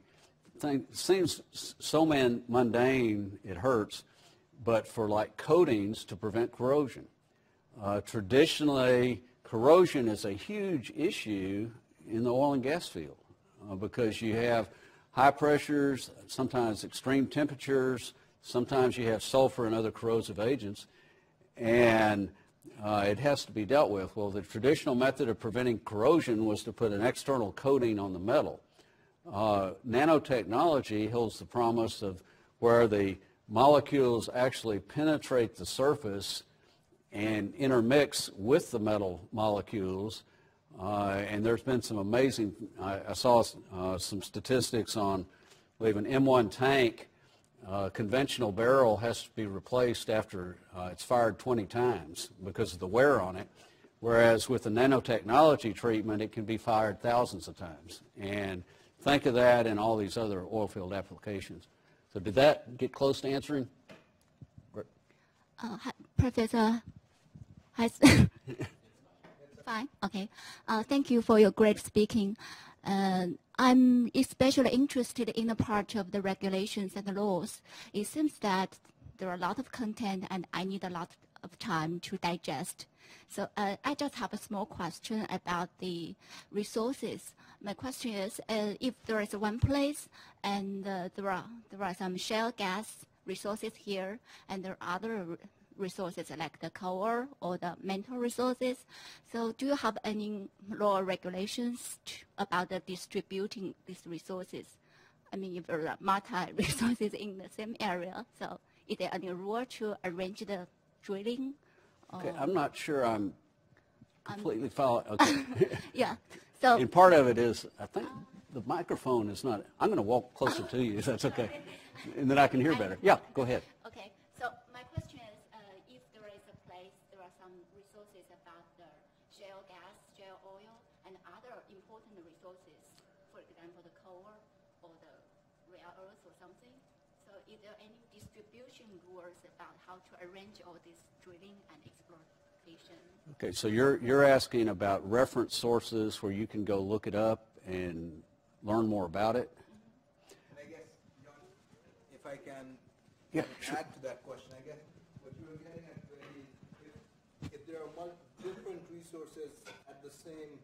seems so mundane it hurts, but for like coatings to prevent corrosion. Traditionally, corrosion is a huge issue in the oil and gas field because you have high pressures, sometimes extreme temperatures, sometimes you have sulfur and other corrosive agents, and it has to be dealt with. Well, the traditional method of preventing corrosion was to put an external coating on the metal. Nanotechnology holds the promise of where the molecules actually penetrate the surface and intermix with the metal molecules. And there's been some amazing, I saw some statistics on, I believe, an M1 tank. Conventional barrel has to be replaced after it's fired 20 times because of the wear on it, whereas with the nanotechnology treatment, it can be fired thousands of times. And think of that in all these other oil field applications. So did that get close to answering? Hi, Professor. Fine, okay. Thank you for your great speaking. I'm especially interested in the part of the regulations and the laws. It seems that there are a lot of content and I need a lot of time to digest. So I just have a small question about the resources. My question is, if there is one place and there are some shale gas resources here and there are other resources like the coal or the metal resources. So do you have any law or regulations about the distributing these resources? I mean, if there are multi-resources in the same area, so is there any rule to arrange the drilling? Okay, I'm not sure I'm completely following. Okay. Yeah. So, and part of it is, I think the microphone is not, I'm going to walk closer to you if that's okay. And then I can hear better. Yeah, go ahead. Okay. So my question is, if there is a place, there are some resources about the shale gas, shale oil, and other important resources, for example, the coal or the rare earth or something. So is there any distribution rules about how to arrange all this drilling and exploitation? Okay, so you're asking about reference sources where you can go look it up and learn more about it? And I guess, John, if I can sure. add to that question, I guess what you were getting at is if there are different resources at the same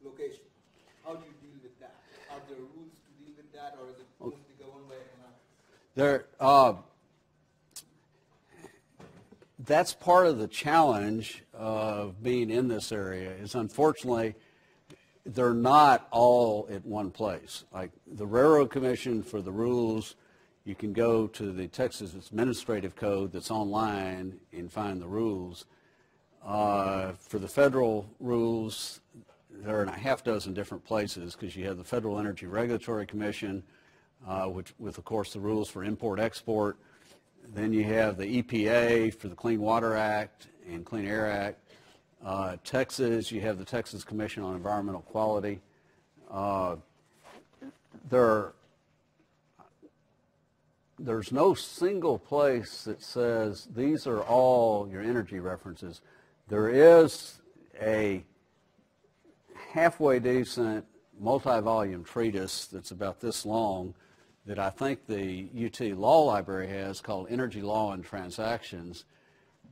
location, how do you deal with that? Are there rules to deal with that, or is it mostly governed by economics? That's part of the challenge of being in this area is, unfortunately, they're not all at one place. Like the Railroad Commission for the rules, you can go to the Texas Administrative Code that's online and find the rules. For the federal rules, they're in a half dozen different places because you have the Federal Energy Regulatory Commission, which with, of course, the rules for import-export. Then you have the EPA for the Clean Water Act and Clean Air Act. Texas, you have the Texas Commission on Environmental Quality. There's no single place that says these are all your energy references. There is a halfway decent multi-volume treatise that's about this long that I think the UT Law Library has called Energy Law and Transactions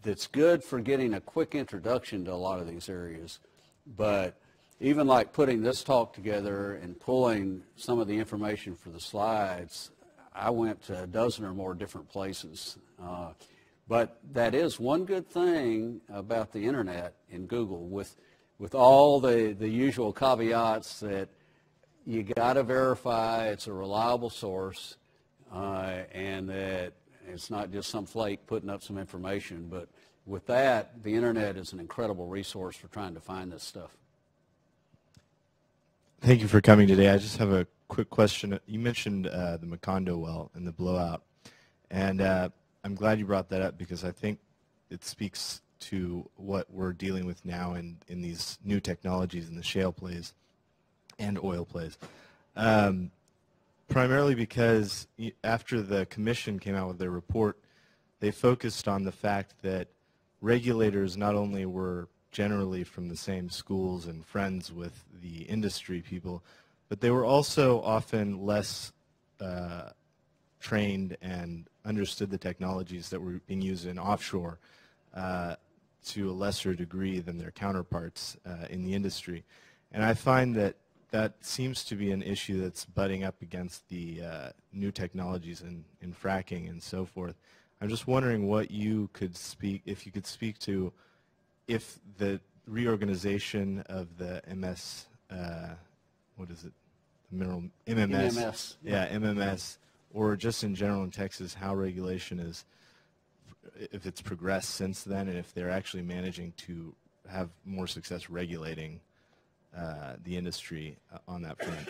that's good for getting a quick introduction to a lot of these areas. But even like putting this talk together and pulling some of the information for the slides, I went to a dozen or more different places. But that is one good thing about the internet and Google with all the usual caveats that you got to verify it's a reliable source and that it's not just some flake putting up some information. But with that, the internet is an incredible resource for trying to find this stuff. Thank you for coming today. I just have a quick question. You mentioned the Macondo well and the blowout, and I'm glad you brought that up because I think it speaks to what we're dealing with now in these new technologies in the shale plays and oil plays. Primarily because after the commission came out with their report, they focused on the fact that regulators not only were generally from the same schools and friends with the industry people, but they were also often less trained and understood the technologies that were being used in offshore to a lesser degree than their counterparts in the industry. And I find that that seems to be an issue that's butting up against the new technologies in fracking and so forth. I'm just wondering what you could speak, if you could speak to if the reorganization of the MS, what is it, the mineral, MMS. Yeah, MMS, or just in general in Texas, how regulation is if it's progressed since then, and if they're actually managing to have more success regulating the industry on that front.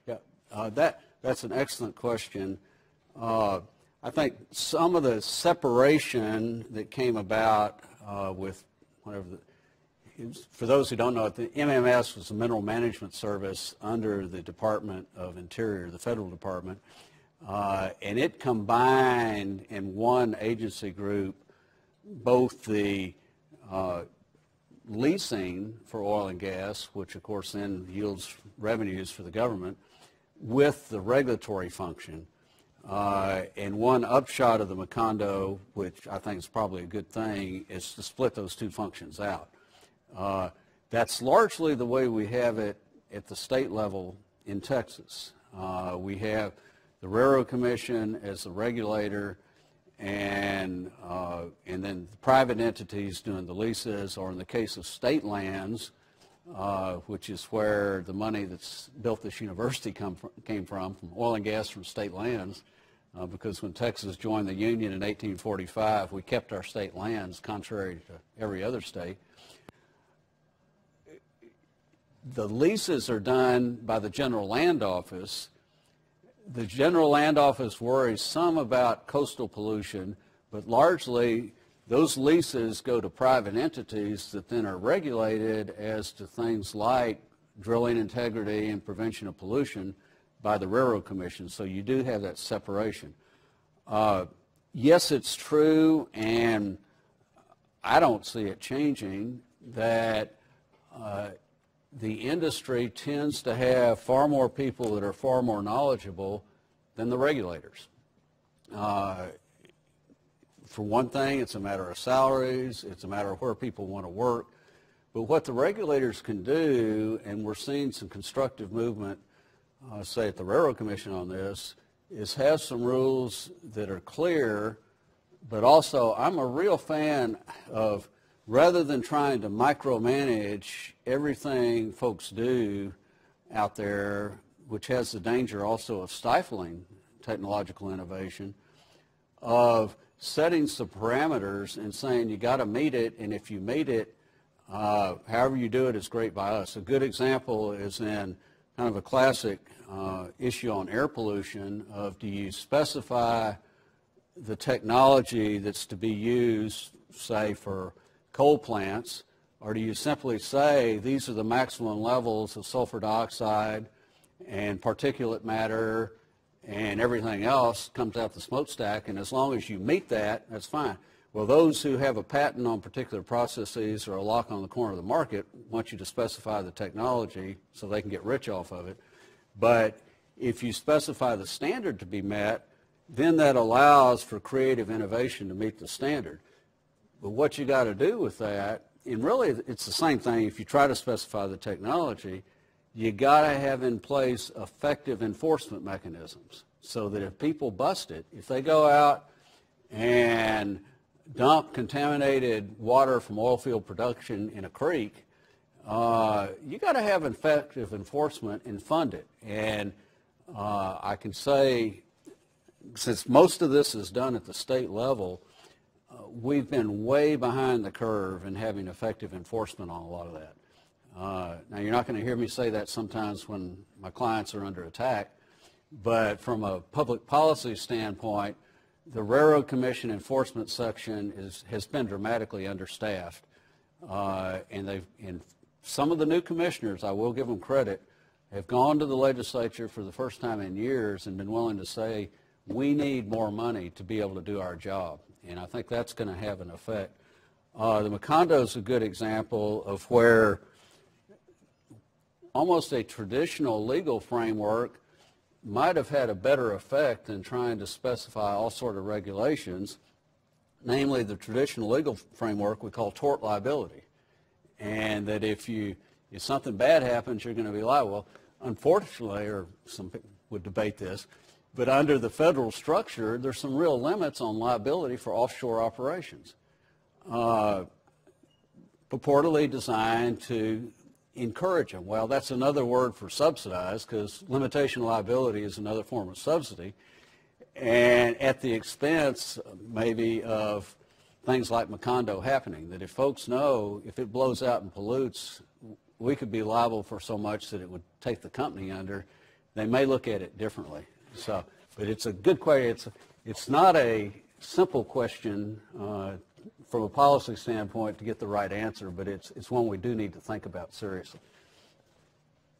Yeah, that's an excellent question. I think some of the separation that came about with whatever for those who don't know it, the MMS was a Mineral Management Service under the Department of Interior, the federal department, and it combined in one agency group both the leasing for oil and gas, which of course then yields revenues for the government, with the regulatory function. And one upshot of the Macondo, which I think is probably a good thing, is to split those two functions out. That's largely the way we have it at the state level in Texas. We have the Railroad Commission as the regulator, and then the private entities doing the leases, or in the case of state lands, which is where the money that's built this university came from oil and gas from state lands, because when Texas joined the Union in 1845, we kept our state lands contrary to every other state. The leases are done by the General Land Office. The General Land Office worries some about coastal pollution, but largely those leases go to private entities that then are regulated as to things like drilling integrity and prevention of pollution by the Railroad Commission. So you do have that separation. Yes, it's true, and I don't see it changing, that the industry tends to have far more people that are far more knowledgeable than the regulators. For one thing, it's a matter of salaries, it's a matter of where people want to work. But what the regulators can do, and we're seeing some constructive movement, say at the Railroad Commission on this, is have some rules that are clear, but also I'm a real fan of, rather than trying to micromanage everything folks do out there, which has the danger also of stifling technological innovation, of setting some parameters and saying you got to meet it, and if you meet it, however you do it is great by us. A good example is in kind of a classic issue on air pollution of, do you specify the technology that's to be used, say, for coal plants, or do you simply say these are the maximum levels of sulfur dioxide and particulate matter and everything else comes out the smokestack, and as long as you meet that, that's fine. Well, those who have a patent on particular processes or a lock on the corner of the market want you to specify the technology so they can get rich off of it. But if you specify the standard to be met, then that allows for creative innovation to meet the standard. But what you got to do with that, and really it's the same thing if you try to specify the technology, you got to have in place effective enforcement mechanisms so that if people bust it, if they go out and dump contaminated water from oil field production in a creek, you got to have effective enforcement and fund it. And I can say, since most of this is done at the state level, we've been way behind the curve in having effective enforcement on a lot of that. Now, you're not going to hear me say that sometimes when my clients are under attack, but from a public policy standpoint, the Railroad Commission enforcement section has been dramatically understaffed. And some of the new commissioners, I will give them credit, have gone to the legislature for the first time in years and been willing to say, we need more money to be able to do our job. And I think that's going to have an effect. The Macondo is a good example of where almost a traditional legal framework might have had a better effect than trying to specify all sort of regulations, namely the traditional legal framework we call tort liability. And that if something bad happens, you're going to be liable. Unfortunately, or some people would debate this, but under the federal structure, there's some real limits on liability for offshore operations, purportedly designed to encourage them. Well, that's another word for subsidize, because limitation liability is another form of subsidy, and at the expense maybe of things like Macondo happening, that if folks know if it blows out and pollutes, we could be liable for so much that it would take the company under, they may look at it differently. So, but it's a good question. It's not a simple question from a policy standpoint to get the right answer, but it's one we do need to think about seriously.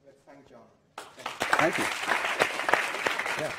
Let's thank John. Thank you. Yeah.